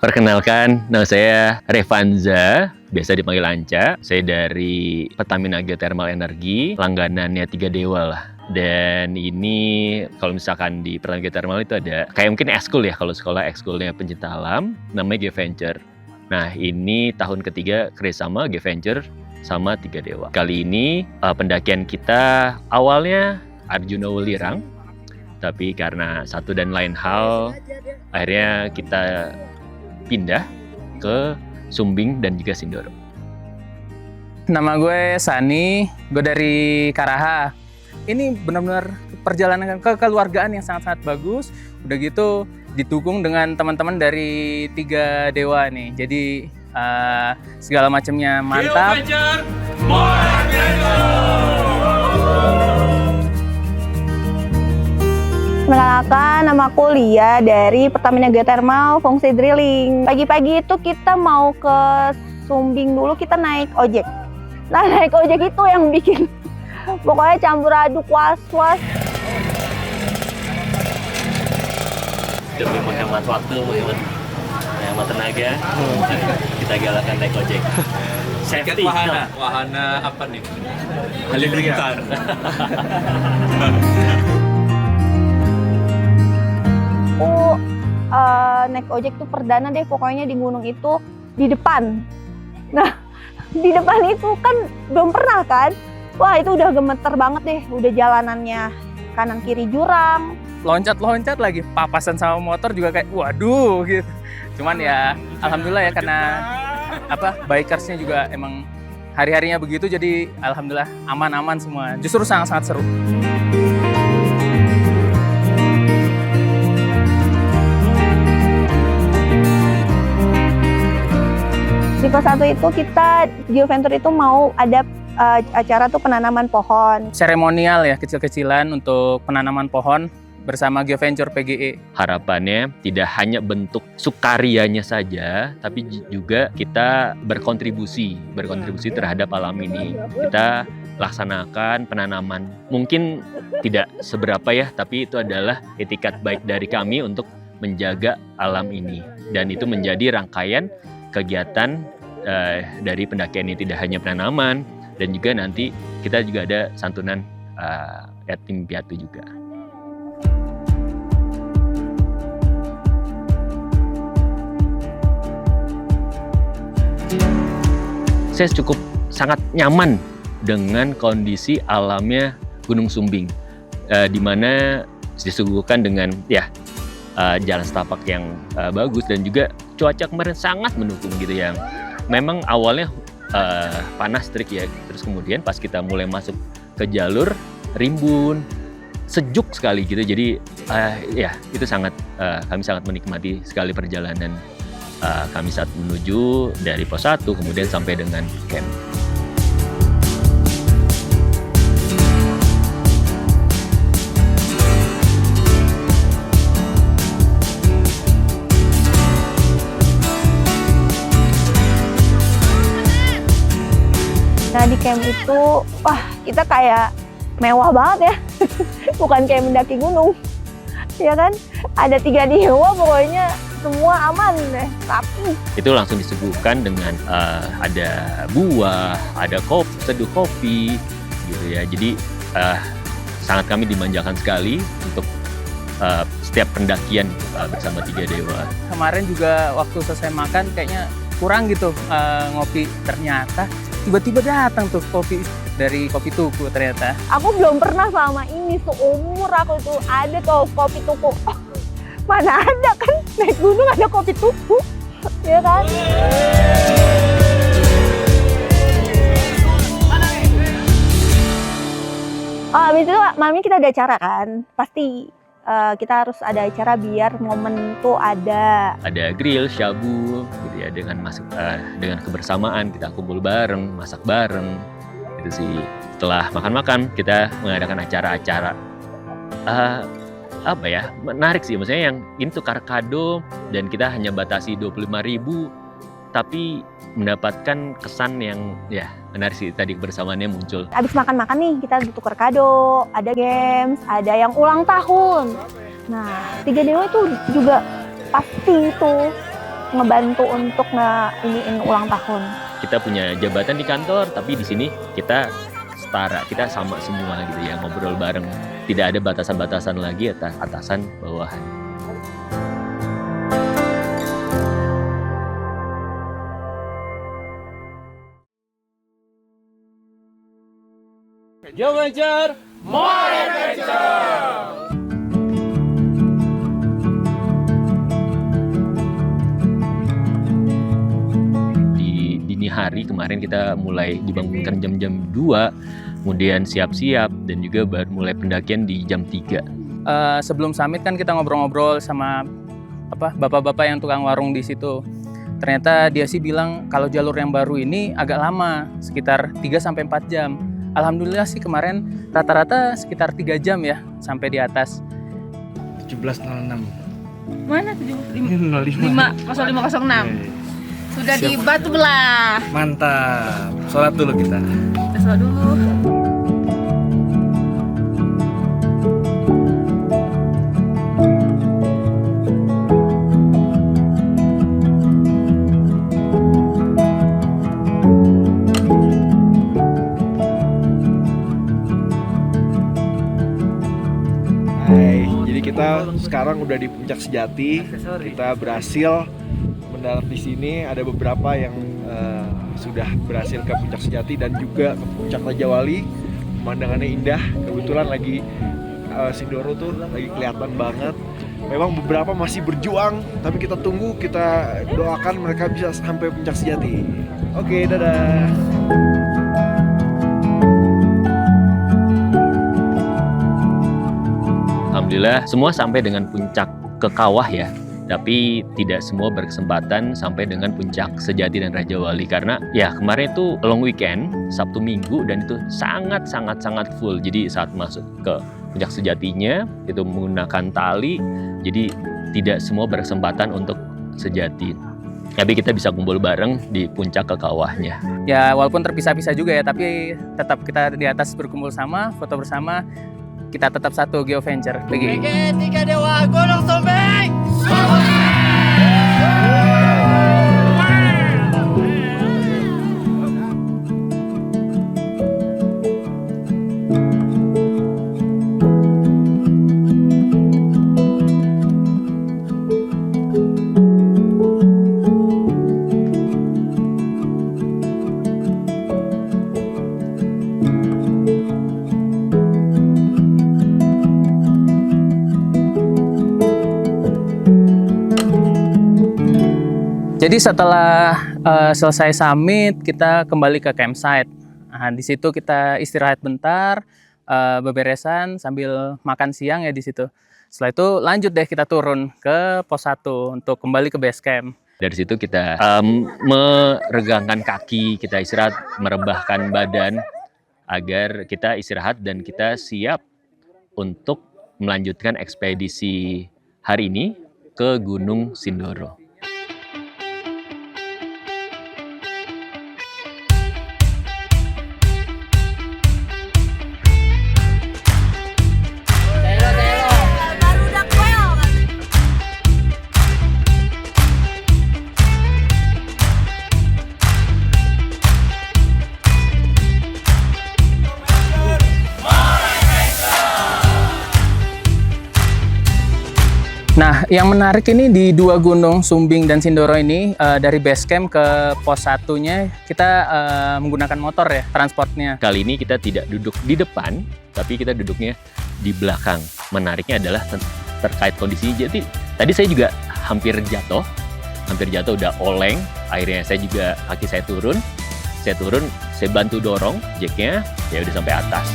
Perkenalkan, nama saya Revanza, biasa dipanggil Anca. Saya dari Pertamina Geothermal Energi, langganannya Tiga Dewa lah. Dan ini kalau misalkan di Pertamina Geothermal itu ada kayak mungkin ekskul ya, kalau sekolah ekskulnya pencinta alam, namanya GeoVenture. Nah ini tahun ketiga kerjasama GeoVenture sama Tiga Dewa. Kali ini pendakian kita awalnya Arjuna Welirang, tapi karena satu dan lain hal, akhirnya kita pindah ke Sumbing dan juga Sindoro. Nama gue Sani, gue dari Karaha. Ini benar-benar perjalanan kekeluargaan yang sangat-sangat bagus. Udah gitu didukung dengan teman-teman dari Tiga Dewa nih. Jadi segala macamnya mantap. Perkenalkan, nama aku Lia dari Pertamina Geothermal Fungsi Drilling. Pagi-pagi itu kita mau ke Sumbing dulu, kita naik ojek. Nah, naik ojek itu yang bikin pokoknya campur aduk was-was. Demi menghemat waktu, menghemat tenaga, kita galakan naik ojek. Safety Wahana apa nih? Halilintar. Aku naik ojek tuh perdana deh pokoknya di gunung itu di depan. Nah, di depan itu kan belum pernah kan. Wah, itu udah gemeter banget deh, udah jalanannya kanan kiri jurang. Loncat-loncat lagi, papasan sama motor juga kayak waduh gitu. Cuman ya alhamdulillah ya karena bikersnya juga emang hari-harinya begitu, jadi alhamdulillah aman-aman semua. Justru sangat-sangat seru. Di pos 1 itu kita GeoVenture itu mau ada acara tuh penanaman pohon. Seremonial ya, kecil-kecilan untuk penanaman pohon bersama GeoVenture PGE. Harapannya tidak hanya bentuk sukarianya saja, tapi juga kita berkontribusi terhadap alam ini. Kita laksanakan penanaman. Mungkin tidak seberapa ya, tapi itu adalah etikat baik dari kami untuk menjaga alam ini. Dan itu menjadi rangkaian kegiatan dari pendakian ini, tidak hanya penanaman, dan juga nanti kita juga ada santunan yatim piatu juga. Saya cukup sangat nyaman dengan kondisi alamnya Gunung Sumbing, di mana disuguhkan dengan jalan setapak yang bagus dan juga cuaca kemarin sangat mendukung gitu ya. Memang awalnya panas terik ya, terus kemudian pas kita mulai masuk ke jalur rimbun, sejuk sekali gitu. Jadi itu sangat kami sangat menikmati sekali perjalanan kami saat menuju dari pos 1 kemudian sampai dengan camp. Nah, di camp itu, wah, kita kayak mewah banget ya. Bukan kayak mendaki gunung. Ya kan? Ada Tiga Dewa, pokoknya semua aman deh, rapi. Itu langsung disuguhkan dengan ada buah, ada seduh kopi gitu ya. Jadi sangat kami dimanjakan sekali untuk setiap pendakian bersama Tiga Dewa. Kemarin juga waktu selesai makan kayaknya kurang gitu ngopi, ternyata tiba-tiba datang tuh kopi dari Kopi Tuku ternyata. Aku belum pernah selama ini, seumur aku tuh ada tuh Kopi Tuku. Mana ada kan, naik gunung ada Kopi Tuku, ya kan? Habis itu malamnya kita ada acara kan, pasti kita harus ada acara biar momen tuh ada. Ada grill, shabu, gitu ya, dengan kebersamaan kita kumpul bareng, masak bareng, gitu sih. Setelah makan-makan kita mengadakan acara-acara menarik sih, maksudnya yang ini tukar kado dan kita hanya batasi 25.000, tapi mendapatkan kesan yang menarik sih, tadi kebersamaannya muncul. Abis makan-makan nih kita tukar kado, ada games, ada yang ulang tahun. Nah, Tiga Dewa itu juga pasti itu ngebantu untuk iniin ulang tahun. Kita punya jabatan di kantor, tapi di sini kita setara, kita sama semua gitu ya, ngobrol bareng. Tidak ada batasan-batasan lagi atasan bawahan. Yo Venture, more adventure! Di dini hari kemarin kita mulai dibangunkan jam-jam 2, kemudian siap-siap dan juga baru mulai pendakian di jam 3. Sebelum summit kan kita ngobrol-ngobrol sama bapak-bapak yang tukang warung di situ. Ternyata dia sih bilang kalau jalur yang baru ini agak lama, sekitar 3-4 jam. Alhamdulillah sih kemarin rata-rata sekitar 3 jam ya sampai di atas. 17.06. Mana 75? 05. 0506. Sudah di Batu Belah. Mantap. Sholat dulu kita. Kita sholat dulu. Hai, jadi kita sekarang udah di Puncak Sejati. Kita berhasil mendarat di sini. Ada beberapa yang sudah berhasil ke Puncak Sejati dan juga ke Puncak Raja Wali. Pemandangannya indah. Kebetulan lagi Sindoro tuh lagi kelihatan banget. Memang beberapa masih berjuang, tapi kita tunggu, kita doakan mereka bisa sampai Puncak Sejati. Oke, dadah. Alhamdulillah semua sampai dengan puncak ke kawah ya, tapi tidak semua berkesempatan sampai dengan Puncak Sejati dan Raja Wali karena ya kemarin itu long weekend, Sabtu Minggu, dan itu sangat full. Jadi saat masuk ke Puncak Sejatinya itu menggunakan tali, jadi tidak semua berkesempatan untuk sejati. Tapi kita bisa kumpul bareng di puncak ke kawahnya. Ya walaupun terpisah-pisah juga ya, tapi tetap kita di atas berkumpul sama, foto bersama. Kita tetap satu GeoVenture PGI. Tiga Dewa Gunung Sumbing! Jadi setelah selesai summit, kita kembali ke campsite. Nah, di situ kita istirahat bentar, beberesan sambil makan siang ya di situ. Setelah itu lanjut deh kita turun ke pos 1 untuk kembali ke base camp. Dari situ kita meregangkan kaki, kita istirahat, merebahkan badan agar kita istirahat dan kita siap untuk melanjutkan ekspedisi hari ini ke Gunung Sindoro. Nah, yang menarik ini di dua gunung Sumbing dan Sindoro ini dari base camp ke pos 1-nya kita menggunakan motor ya transportnya. Kali ini kita tidak duduk di depan, tapi kita duduknya di belakang. Menariknya adalah terkait kondisi. Jadi tadi saya juga hampir jatuh udah oleng. Akhirnya saya juga kaki saya turun, saya bantu dorong jacknya, ya udah sampai atas.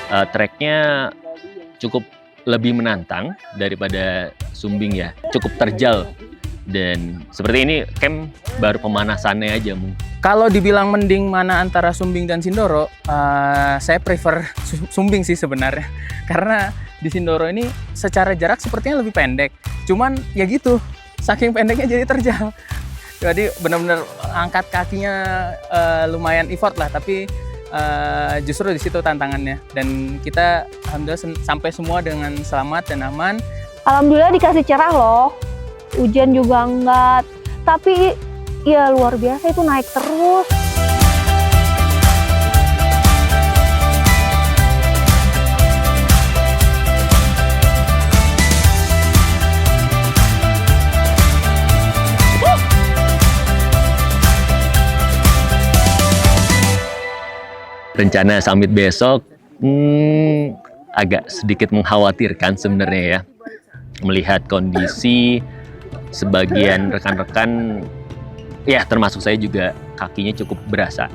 Treknya cukup lebih menantang daripada Sumbing ya, cukup terjal, dan seperti ini camp baru pemanasannya aja. Kalau dibilang mending mana antara Sumbing dan Sindoro, saya prefer Sumbing sih sebenarnya, karena di Sindoro ini secara jarak sepertinya lebih pendek, cuman ya gitu, saking pendeknya jadi terjal. Jadi benar-benar angkat kakinya lumayan effort lah, tapi justru di situ tantangannya. Dan kita alhamdulillah sampai semua dengan selamat dan aman. Alhamdulillah dikasih cerah loh. Hujan juga enggak. Tapi ya luar biasa itu naik terus. Rencana summit besok agak sedikit mengkhawatirkan sebenarnya ya. Melihat kondisi sebagian rekan-rekan, ya termasuk saya juga, kakinya cukup berasa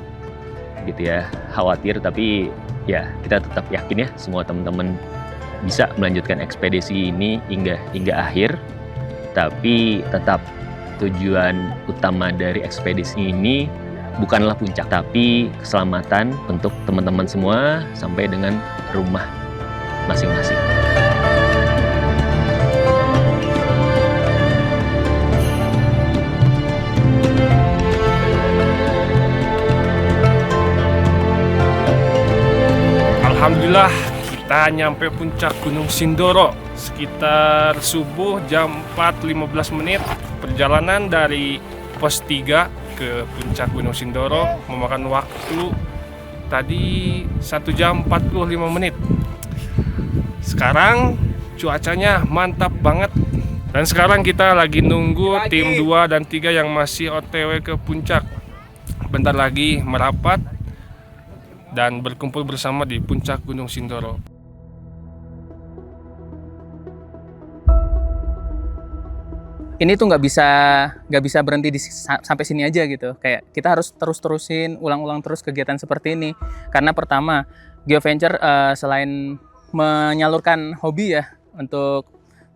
gitu ya. Khawatir, tapi ya kita tetap yakin ya semua teman-teman bisa melanjutkan ekspedisi ini hingga akhir. Tapi tetap tujuan utama dari ekspedisi ini bukanlah puncak, tapi keselamatan untuk teman-teman semua sampai dengan rumah masing-masing. Alhamdulillah kita nyampe puncak Gunung Sindoro sekitar subuh jam 4.15 menit. Perjalanan dari pos 3 ke puncak Gunung Sindoro memakan waktu tadi 1 jam 45 menit. Sekarang cuacanya mantap banget. Dan sekarang kita lagi nunggu tim 2 dan 3 yang masih OTW ke puncak. Bentar lagi merapat dan berkumpul bersama di puncak Gunung Sindoro. Ini tuh nggak bisa berhenti sampai sini aja gitu. Kayak kita harus terusin, ulang-ulang terus kegiatan seperti ini. Karena pertama, GeoVenture selain menyalurkan hobi ya untuk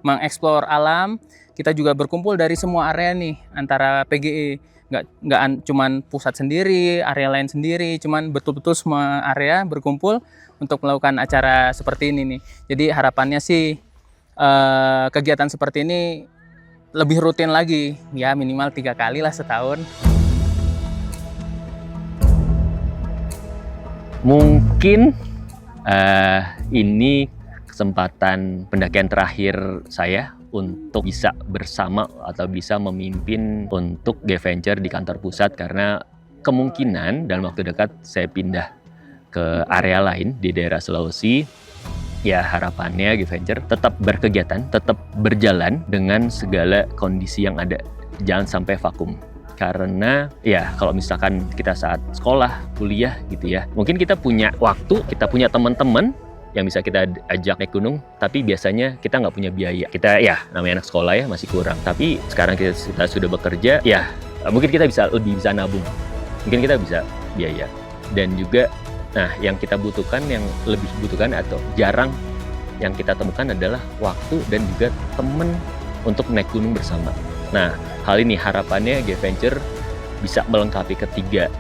mengeksplor alam, kita juga berkumpul dari semua area nih antara PGE. Nggak cuman pusat sendiri, area lain sendiri, cuman betul-betul semua area berkumpul untuk melakukan acara seperti ini nih. Jadi harapannya sih kegiatan seperti ini lebih rutin lagi, ya minimal 3 kali lah setahun. Mungkin ini kesempatan pendakian terakhir saya untuk bisa bersama atau bisa memimpin untuk GeoVenture di kantor pusat, karena kemungkinan dalam waktu dekat saya pindah ke area lain di daerah Sulawesi. Ya harapannya GeoVenture tetap berkegiatan, tetap berjalan dengan segala kondisi yang ada. Jangan sampai vakum. Karena ya kalau misalkan kita saat sekolah, kuliah gitu ya, mungkin kita punya waktu, kita punya teman-teman yang bisa kita ajak naik gunung, tapi biasanya kita nggak punya biaya. Kita ya namanya anak sekolah ya masih kurang. Tapi sekarang kita sudah bekerja, ya mungkin kita lebih bisa nabung. Mungkin kita bisa biaya. Dan juga nah, yang kita butuhkan, yang lebih butuhkan atau jarang yang kita temukan adalah waktu dan juga teman untuk naik gunung bersama. Nah, hal ini harapannya GeoVenture bisa melengkapi ketiga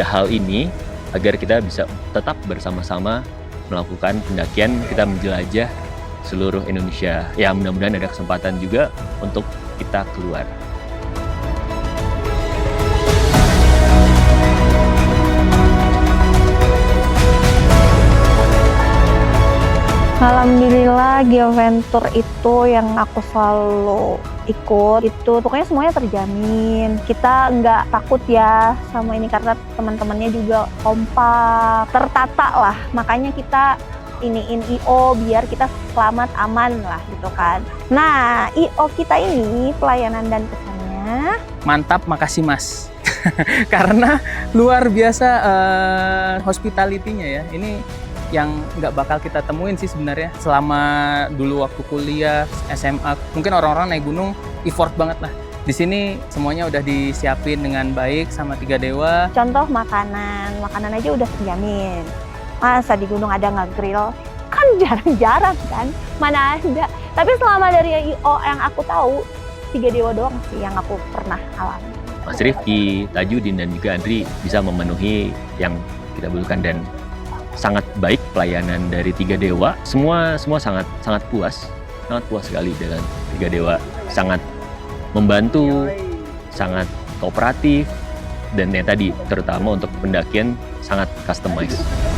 hal ini agar kita bisa tetap bersama-sama melakukan pendakian, kita menjelajah seluruh Indonesia. Ya, mudah-mudahan ada kesempatan juga untuk kita keluar. Alhamdulillah GeoVenture itu yang aku selalu ikut itu pokoknya semuanya terjamin. Kita nggak takut ya sama ini karena teman-temannya juga kompak, tertata lah. Makanya kita iniin IO biar kita selamat aman lah gitu kan. Nah, IO kita ini pelayanan dan pesannya Mantap, makasih Mas. Karena luar biasa hospitality-nya ya. Ini yang nggak bakal kita temuin sih sebenarnya selama dulu waktu kuliah, SMA. Mungkin orang-orang naik gunung effort banget lah. Di sini semuanya udah disiapin dengan baik sama Tiga Dewa. contoh makanan aja udah terjamin. Masa di gunung ada nge-grill? Kan jarang-jarang kan, mana ada. Tapi selama dari IO yang aku tahu, Tiga Dewa doang sih yang aku pernah alami. Mas Rifki, Tajudin, dan juga Andri bisa memenuhi yang kita butuhkan, dan sangat baik pelayanan dari Tiga Dewa. Semua sangat puas sekali dengan Tiga Dewa. Sangat membantu, sangat kooperatif, dan ya tadi terutama untuk pendakian sangat customized.